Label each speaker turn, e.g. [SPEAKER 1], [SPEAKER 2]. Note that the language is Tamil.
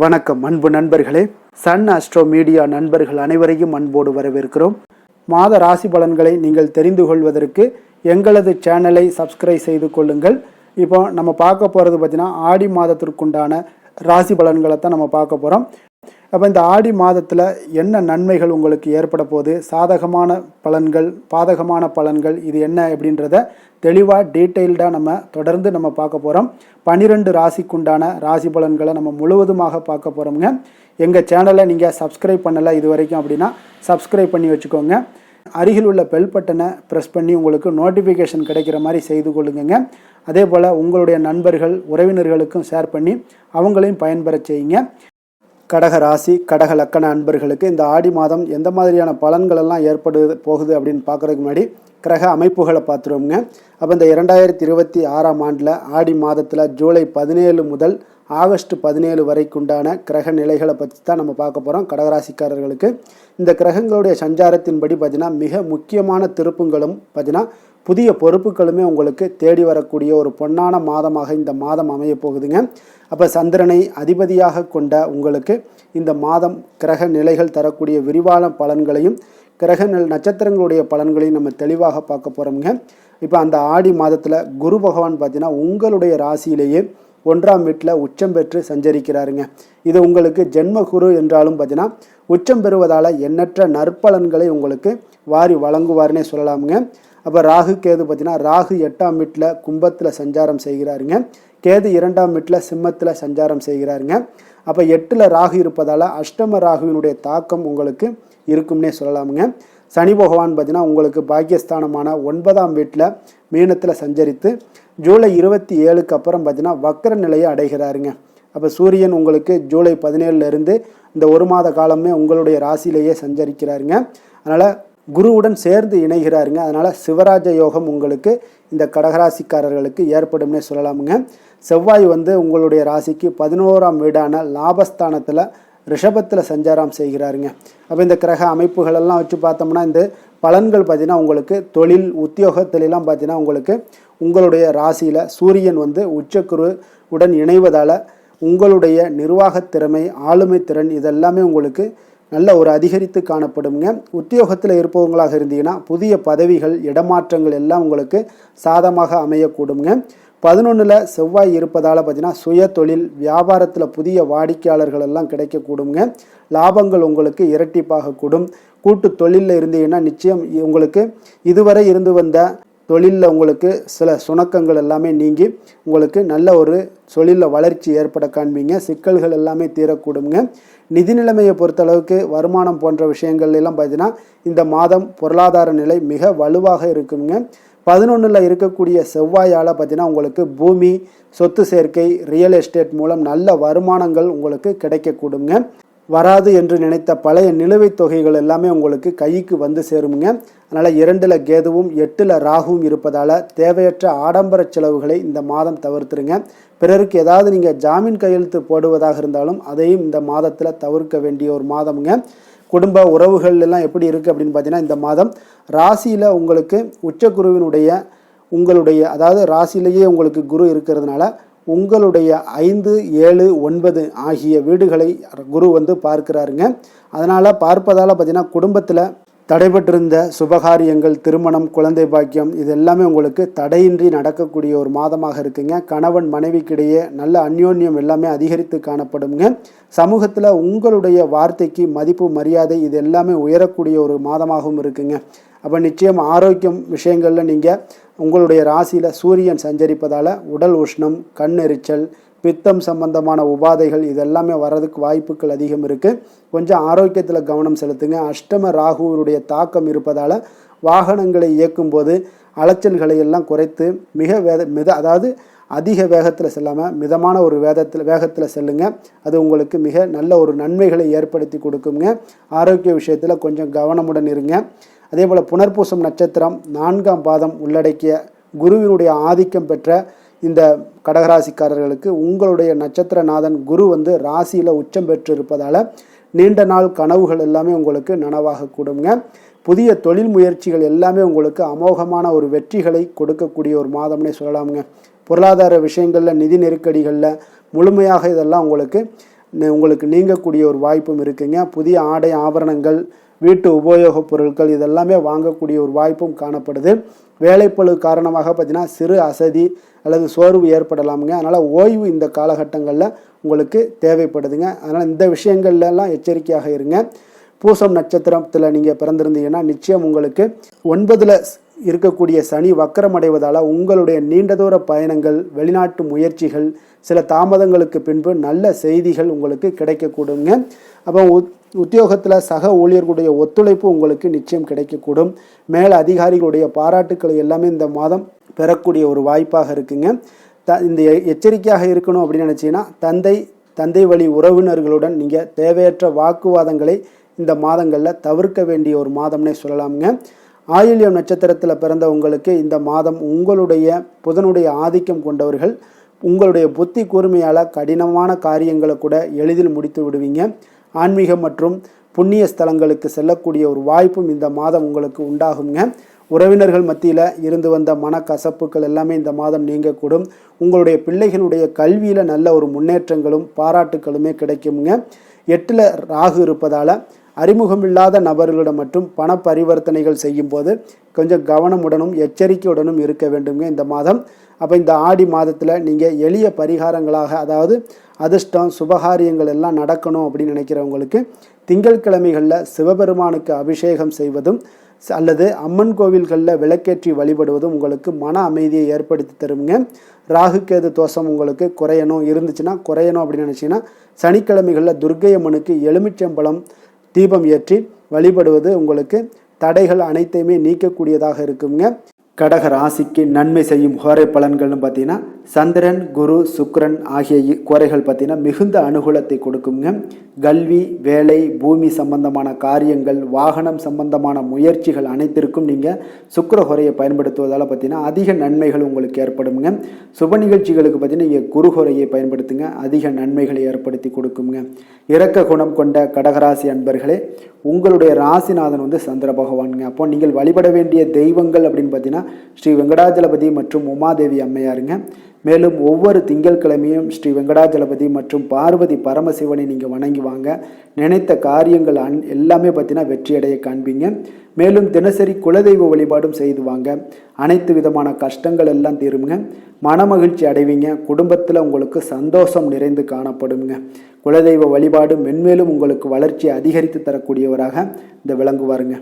[SPEAKER 1] வணக்கம் அன்பு நண்பர்களே. சன் ஆஸ்ட்ரோ மீடியா நண்பர்கள் அனைவரையும் அன்போடு வரவேற்கிறோம். மாத ராசி பலன்களை நீங்கள் தெரிந்து கொள்வதற்கு எங்களது சேனலை சப்ஸ்கிரைப் செய்து கொள்ளுங்கள். இப்போ நம்ம பார்க்க போகிறது பார்த்தீங்கன்னா ஆடி மாதத்திற்குண்டான ராசி பலன்களை தான் நம்ம பார்க்க போகிறோம். அப்போ இந்த ஆடி மாதத்தில் என்ன நன்மைகள் உங்களுக்கு ஏற்பட போகுது, சாதகமான பலன்கள், பாதகமான பலன்கள், இது என்ன அப்படின்றத தெளிவாக டீட்டெயில்டாக நம்ம தொடர்ந்து நம்ம பார்க்க போகிறோம். 12 ராசிக்குண்டான ராசி பலன்களை நம்ம முழுவதுமாக பார்க்க போகிறோம்ங்க. எங்கள் சேனலை நீங்கள் சப்ஸ்கிரைப் பண்ணலை இது வரைக்கும் அப்படின்னா சப்ஸ்கிரைப் பண்ணி வச்சுக்கோங்க. அருகில் உள்ள பெல் பட்டனை ப்ரெஸ் பண்ணி உங்களுக்கு நோட்டிஃபிகேஷன் கிடைக்கிற மாதிரி செய்து கொள்ளுங்க. அதே போல் உங்களுடைய நண்பர்கள் உறவினர்களுக்கும் ஷேர் பண்ணி அவங்களையும் பயன்பெற செய்யுங்க. கடக ராசி கடக லக்கண அன்பர்களுக்கு இந்த ஆடி மாதம் எந்த மாதிரியான பலன்கள் எல்லாம் போகுது அப்படின்னு பார்க்குறதுக்கு முன்னாடி கிரக அமைப்புகளை பார்த்துருவோங்க. அப்போ இந்த 2026ஆம் ஆண்டில் ஆடி மாதத்தில் ஜூலை 17 முதல் ஆகஸ்ட் 17 வரைக்குண்டான கிரக நிலைகளை பற்றி தான் நம்ம பார்க்க போகிறோம். கடகராசிக்காரர்களுக்கு இந்த கிரகங்களுடைய சஞ்சாரத்தின்படி பார்த்தீங்கன்னா மிக முக்கியமான திருப்பங்களும் பார்த்தீங்கன்னா புதிய பொறுப்புகளுமே உங்களுக்கு தேடி வரக்கூடிய ஒரு பொன்னான மாதமாக இந்த மாதம் அமைய போகுதுங்க. அப்போ சந்திரனை அதிபதியாக கொண்ட உங்களுக்கு இந்த மாதம் கிரக நிலைகள் தரக்கூடிய விரிவான பலன்களையும் கிரக நட்சத்திரங்களுடைய பலன்களையும் நம்ம தெளிவாக பார்க்க போகிறோம்ங்க. இப்போ அந்த ஆடி மாதத்தில் குரு பகவான் பார்த்தீங்கன்னா உங்களுடைய ராசியிலேயே 1ஆம் வீட்டில் உச்சம் பெற்று சஞ்சரிக்கிறாருங்க. இது உங்களுக்கு ஜென்ம குரு என்றாலும் பார்த்தீங்கன்னா உச்சம் பெறுவதால் எண்ணற்ற நற்பலன்களை உங்களுக்கு வாரி வழங்குவார்னே சொல்லலாமுங்க. அப்போ ராகு கேது பார்த்தீங்கன்னா ராகு 8ஆம் வீட்டில் கும்பத்தில் சஞ்சாரம் செய்கிறாருங்க. கேது 2ஆம் வீட்டில் சிம்மத்தில் சஞ்சாரம் செய்கிறாருங்க. அப்போ 8ல் ராகு இருப்பதால் அஷ்டம ராகுவினுடைய தாக்கம் உங்களுக்கு இருக்கும்னே சொல்லலாமுங்க. சனி பகவான் பார்த்தீங்கன்னா உங்களுக்கு பாக்கியஸ்தானமான 9ஆம் வீட்டில் மீனத்தில் சஞ்சரித்து ஜூலை 27க்கு அப்புறம் பார்த்தீங்கன்னா வக்கர நிலையை அடைகிறாருங்க. அப்போ சூரியன் உங்களுக்கு ஜூலை 17லேருந்து இந்த ஒரு மாத காலமே உங்களுடைய ராசியிலேயே சஞ்சரிக்கிறாருங்க. அதனால் குருவுடன் சேர்ந்து இணைகிறாருங்க. அதனால் சிவராஜ யோகம் உங்களுக்கு இந்த கடகராசிக்காரர்களுக்கு ஏற்படும்னே சொல்லலாமுங்க. செவ்வாய் உங்களுடைய ராசிக்கு 11ஆம் வீடான லாபஸ்தானத்தில் ரிஷபத்தில் சஞ்சாரம் செய்கிறாருங்க. அப்போ இந்த கிரக அமைப்புகளெல்லாம் வச்சு பார்த்தோம்னா இந்த பலன்கள் பார்த்தீங்கன்னா உங்களுக்கு தொழில் உத்தியோகத்திலெல்லாம் பார்த்தீங்கன்னா உங்களுக்கு உங்களுடைய ராசியில் சூரியன் உச்சக்குரு உடன் இணைவதால் உங்களுடைய நிர்வாகத்திறமை ஆளுமை திறன் இதெல்லாமே உங்களுக்கு நல்ல ஒரு அதிகரித்து காணப்படுங்க. உத்தியோகத்தில் இருப்பவங்களாக இருந்தீங்கன்னா புதிய பதவிகள் இடமாற்றங்கள் எல்லாம் உங்களுக்கு சாதமாக அமையக்கூடுங்க. 11ல் செவ்வாய் இருப்பதால் பார்த்தீங்கன்னா சுய தொழில் வியாபாரத்தில் புதிய வாடிக்கையாளர்கள் எல்லாம் கிடைக்கக்கூடுங்க. லாபங்கள் உங்களுக்கு இரட்டிப்பாக கூடும். கூட்டு தொழிலில் இருந்தீங்கன்னா நிச்சயம் உங்களுக்கு இதுவரை இருந்து வந்த தொழிலில் உங்களுக்கு சில சுணக்கங்கள் எல்லாமே நீங்கி உங்களுக்கு நல்ல ஒரு தொழிலில் வளர்ச்சி ஏற்பட காண்பீங்க. சிக்கல்கள் எல்லாமே தீரக்கூடுங்க. நிதி நிலைமையை பொறுத்தளவுக்கு வருமானம் போன்ற விஷயங்கள் எல்லாம் பார்த்தீங்கன்னா இந்த மாதம் பொருளாதார நிலை மிக வலுவாக இருக்குங்க. 11ல் இருக்கக்கூடிய செவ்வாயால் பார்த்தீங்கன்னா உங்களுக்கு பூமி சொத்து சேர்க்கை ரியல் எஸ்டேட் மூலம் நல்ல வருமானங்கள் உங்களுக்கு கிடைக்கக்கூடுங்க. வராது என்று நினைத்த பழைய நிலுவைத் தொகைகள் எல்லாமே உங்களுக்கு கைக்கு சேருங்க. அதனால் 2ல் கேதுவும் 8ல் ராகுவும் இருப்பதால் தேவையற்ற ஆடம்பர செலவுகளை இந்த மாதம் தவிர்த்துருங்க. பிறருக்கு ஏதாவது நீங்கள் ஜாமீன் கையெழுத்து போடுவதாக இருந்தாலும் அதையும் இந்த மாதத்தில் தவிர்க்க வேண்டிய ஒரு மாதமுங்க. குடும்ப உறவுகள் எல்லாம் எப்படி இருக்குது அப்படின்னு பார்த்தீங்கன்னா இந்த மாதம் ராசியில் உங்களுக்கு உச்சகுருவினுடைய அதாவது ராசியிலேயே உங்களுக்கு குரு இருக்கிறதுனால உங்களுடைய 5, 7, 9 ஆகிய வீடுகளை குரு பார்க்கிறாருங்க. அதனால் பார்ப்பதால் பார்த்தீங்கன்னா குடும்பத்தில் தடைபட்டிருந்த சுபகாரியங்கள் திருமணம் குழந்தை பாக்கியம் இது எல்லாமே உங்களுக்கு தடையின்றி நடக்கக்கூடிய ஒரு மாதமாக இருக்குங்க. கணவன் மனைவிக்கிடையே நல்ல அந்யோன்யம் எல்லாமே அதிகரித்து காணப்படுங்க. சமூகத்தில் உங்களுடைய வார்த்தைக்கு மதிப்பு மரியாதை இது எல்லாமே உயரக்கூடிய ஒரு மாதமாகவும் இருக்குங்க. அப்போ நிச்சயம் ஆரோக்கியம் விஷயங்களில் நீங்கள் உங்களுடைய ராசியில் சூரியன் சஞ்சரிப்பதால் உடல் உஷ்ணம் கண் எரிச்சல் பித்தம் சம்பந்தமான உபாதைகள் இதெல்லாமே வர்றதுக்கு வாய்ப்புகள் அதிகம் இருக்குது. கொஞ்சம் ஆரோக்கியத்தில் கவனம் செலுத்துங்க. அஷ்டம ராகுவினுடைய தாக்கம் இருப்பதால் வாகனங்களை இயக்கும்போது அலைச்சல்களை எல்லாம் குறைத்து அதாவது அதிக வேகத்தில் செல்லாமல் மிதமான ஒரு வேகத்தில் செல்லுங்க. அது உங்களுக்கு மிக நல்ல ஒரு நன்மைகளை ஏற்படுத்தி கொடுக்குங்க. ஆரோக்கிய விஷயத்தில் கொஞ்சம் கவனமுடன் இருங்க. அதே போல் புனர்பூசம் நட்சத்திரம் 4ஆம் பாதம் உள்ளடக்கிய குருவினுடைய ஆதிக்கம் பெற்ற இந்த கடகராசிக்காரர்களுக்கு உங்களுடைய நட்சத்திரநாதன் குரு ராசியில் உச்சம் பெற்று இருப்பதால் நீண்ட நாள் கனவுகள் எல்லாமே உங்களுக்கு நனவாக கூடுங்க. புதிய தொழில் முயற்சிகள் எல்லாமே உங்களுக்கு அமோகமான ஒரு வெற்றிகளை கொடுக்கக்கூடிய ஒரு மாதம்னே சொல்லலாமுங்க. பொருளாதார விஷயங்களில் நிதி நெருக்கடிகளில் முழுமையாக இதெல்லாம் உங்களுக்கு உங்களுக்கு நீங்கக்கூடிய ஒரு வாய்ப்பும் இருக்குங்க. புதிய ஆடை ஆபரணங்கள், வீட்டு உபயோகப் பொருட்கள் இதெல்லாமே வாங்கக்கூடிய ஒரு வாய்ப்பும் காணப்படுது. வேலைப்பளு காரணமாக பார்த்தீங்கன்னா சிறு அசதி அல்லது சோர்வு ஏற்படலாமுங்க. அதனால் ஓய்வு இந்த காலகட்டங்களில் உங்களுக்கு தேவைப்படுதுங்க. அதனால் இந்த விஷயங்கள்லாம் எச்சரிக்கையாக இருங்க. பூசம் நட்சத்திரத்தில் நீங்கள் பிறந்திருந்தீங்கன்னா நிச்சயம் உங்களுக்கு 9ல் இருக்கக்கூடிய சனி வக்கரமடைவதால் உங்களுடைய நீண்ட தூர பயணங்கள், வெளிநாட்டு முயற்சிகள், சில தாமதங்களுக்கு பின்பு நல்ல செய்திகள் உங்களுக்கு கிடைக்கக்கூடுங்க. அப்போ உத்தியோகத்தில் சக ஊழியர்களுடைய ஒத்துழைப்பு உங்களுக்கு நிச்சயம் கிடைக்கக்கூடும். மேல் அதிகாரிகளுடைய பாராட்டுக்களை எல்லாமே இந்த மாதம் பெறக்கூடிய ஒரு வாய்ப்பாக இருக்குங்க. இந்த எச்சரிக்கையாக இருக்கணும் அப்படின்னு நினச்சிங்கன்னா தந்தை வழி உறவினர்களுடன் நீங்கள் தேவையற்ற வாக்குவாதங்களை இந்த மாதங்களில் தவிர்க்க வேண்டிய ஒரு மாதம்னே சொல்லலாமுங்க. ஆயில்யம் நட்சத்திரத்தில் பிறந்த உங்களுக்கு இந்த மாதம் உங்களுடைய புதனுடைய ஆதிக்கம் கொண்டவர்கள் உங்களுடைய புத்தி கூர்மையால் கடினமான காரியங்களை கூட எளிதில் முடித்து விடுவீங்க. ஆன்மீகம் மற்றும் புண்ணிய ஸ்தலங்களுக்கு செல்லக்கூடிய ஒரு வாய்ப்பும் இந்த மாதம் உங்களுக்கு உண்டாகுங்க. உறவினர்கள் மத்தியில் இருந்து வந்த மனக்கசப்புகள் எல்லாமே இந்த மாதம் நீங்கக்கூடும். உங்களுடைய பிள்ளைகளுடைய கல்வியில் நல்ல ஒரு முன்னேற்றங்களும் பாராட்டுகளுமே கிடைக்குங்க. 8ல் ராகு இருப்பதால் அறிமுகமில்லாத நபர்களிடம் மற்றும் பண பரிவர்த்தனைகள் செய்யும் போது கொஞ்சம் கவனமுடனும் எச்சரிக்கையுடனும் இருக்க வேண்டுங்க இந்த மாதம். அப்போ இந்த ஆடி மாதத்தில் நீங்கள் எளிய பரிகாரங்களாக, அதாவது அதிர்ஷ்டம் சுபகாரியங்கள் எல்லாம் நடக்கணும் அப்படின்னு நினைக்கிறவங்களுக்கு திங்கட்கிழமைகளில் சிவபெருமானுக்கு அபிஷேகம் செய்வதும் அல்லது அம்மன் கோவில்களில் விளக்கேற்றி வழிபடுவதும் உங்களுக்கு மன அமைதியை ஏற்படுத்தி தருங்க. ராகுகேது தோஷம் உங்களுக்கு இருந்துச்சுன்னா குறையணும் அப்படின்னு நினச்சிங்கன்னா சனிக்கிழமைகளில் துர்க்கை அம்மனுக்கு எலுமிச்சம்பழம் தீபம் ஏற்றி வழிபடுவது உங்களுக்கு தடைகள் அனைத்தையுமே நீக்கக்கூடியதாக இருக்குங்க. கடக ராசிக்கு நன்மை செய்யும் கோரை பலன்கள்னு பார்த்தீங்கன்னா சந்திரன், குரு, சுக்கிரன் ஆகிய கோரைகள் பார்த்தீங்கன்னா மிகுந்த அனுகூலத்தை கொடுக்குங்க. கல்வி, வேலை, பூமி சம்பந்தமான காரியங்கள், வாகனம் சம்பந்தமான முயற்சிகள் அனைத்திற்கும் நீங்கள் சுக்கிர கோரையை பயன்படுத்துவதால் பார்த்தீங்கன்னா அதிக நன்மைகள் உங்களுக்கு ஏற்படுங்க. சுப நிகழ்ச்சிகளுக்கு பார்த்தீங்கன்னா நீங்கள் குரு கோரையை பயன்படுத்துங்க, அதிக நன்மைகளை ஏற்படுத்தி கொடுக்குங்க. இரக்க குணம் கொண்ட கடகராசி அன்பர்களே, உங்களுடைய ராசிநாதன் சந்திர பகவானுங்க. அப்போ நீங்கள் வழிபட வேண்டிய தெய்வங்கள் அப்படின்னு பார்த்தீங்கன்னா ஸ்ரீ வெங்கடாஜலபதி மற்றும் உமாதேவி அம்மையாருங்க. மேலும் ஒவ்வொரு திங்கட்கிழமையும் ஸ்ரீ வெங்கடாஜலபதி மற்றும் பார்வதி பரமசிவனை நீங்கள் வணங்கி வாங்க. நினைத்த காரியங்கள் எல்லாமே பார்த்தீங்கன்னா வெற்றியடைய காண்பீங்க. மேலும் தினசரி குலதெய்வ வழிபாடும் செய்து வாங்க. அனைத்து விதமான கஷ்டங்கள் எல்லாம் தீருங்க. மனமகிழ்ச்சி அடைவீங்க. குடும்பத்தில் உங்களுக்கு சந்தோஷம் நிறைந்து காணப்படுங்க. குலதெய்வ வழிபாடு மென்மேலும் உங்களுக்கு வளர்ச்சியை அதிகரித்து தரக்கூடியவராக இந்த விளங்குவாருங்க.